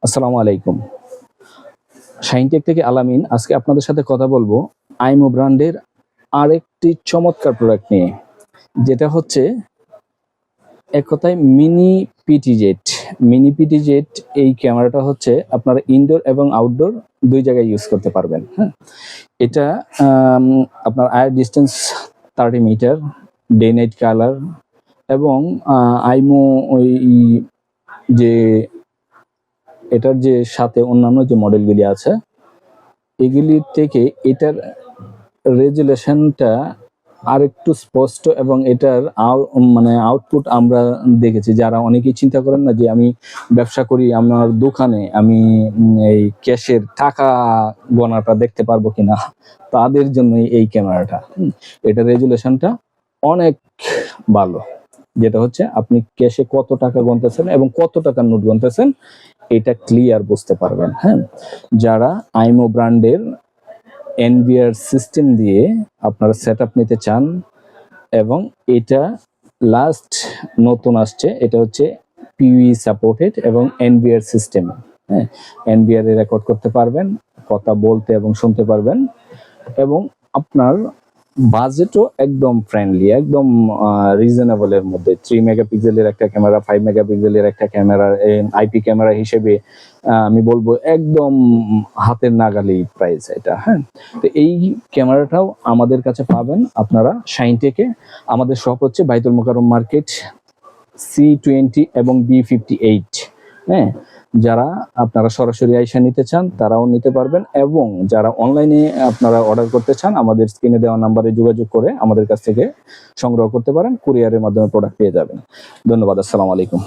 আসসালামু আলাইকুম। শাইনটেক থেকে আলামিন। আজকে আপনাদের সাথে কথা বলবো আইমো ব্র্যান্ডের আরেকটি চমৎকার প্রোডাক্ট নিয়ে, যেটা হচ্ছে এক কথায় মিনি পিটিজেট। মিনি পিটিজেট এই ক্যামেরাটা হচ্ছে আপনারা ইনডোর এবং আউটডোর দুই জায়গায় ইউজ করতে পারবেন। হ্যাঁ, এটা আপনার IR distance 30 meter, day night colour এবং আইমো ওই যে এটার যে সাথে অন্যান্য যে মডেলগুলি আছে এগুলির থেকে এটার রেজুলেশনটা আরেকটু স্পষ্ট এবং এটার মানে আউটপুট আমরা দেখেছি। যারা অনেকেই চিন্তা করেন না যে আমি ব্যবসা করি, আমার দোকানে আমি এই ক্যাশের টাকা গোনাটা দেখতে পারবো কিনা, তাদের জন্য এই ক্যামেরাটা। এটা রেজুলেশনটা অনেক ভালো, যেটা হচ্ছে আপনি ক্যাশে কত টাকা গুনতেছেন এবং কত টাকার নোট গুনতেছেন এটা ক্লিয়ার বুঝতে পারবেন। হ্যাঁ, যারা আইমো ব্র্যান্ডের এনভিআর সিস্টেম দিয়ে আপনারা সেট আপ নিতে চান এবং এটা লাস্ট নতুন আসছে, এটা হচ্ছে পিউই সাপোর্টেড এবং এনভিআর সিস্টেম। হ্যাঁ, এনভিআর এ রেকর্ড করতে পারবেন, কথা বলতে এবং শুনতে পারবেন এবং আপনার বাজেটও একদম ফ্রেন্ডলি, একদম রিজনেবলের মধ্যে। 3 মেগাপিক্সেলের একটা ক্যামেরা, 5 মেগাপিক্সেলের একটা ক্যামেরা, আইপি ক্যামেরা হিসেবে আমি বলবো একদম হাতের নাগালেই প্রাইস এটা। হ্যাঁ, তো এই ক্যামেরাটাও আমাদের কাছে পাবেন আপনারা শাইনটেকে। আমাদের শপ হচ্ছে বাইতুল মোকাররম মার্কেট, C20 এবং B58। হ্যাঁ, যারা আপনারা সরাসরি আইসা নিতে চান তারাও নিতে পারবেন এবং যারা অনলাইনে আপনারা অর্ডার করতে চান আমাদের স্ক্রিনে দেওয়া নাম্বারে যোগাযোগ করে আমাদের কাছ থেকে সংগ্রহ করতে পারেন। কুরিয়ারের মাধ্যমে প্রোডাক্ট পেয়ে যাবেন। ধন্যবাদ। আসসালামু আলাইকুম।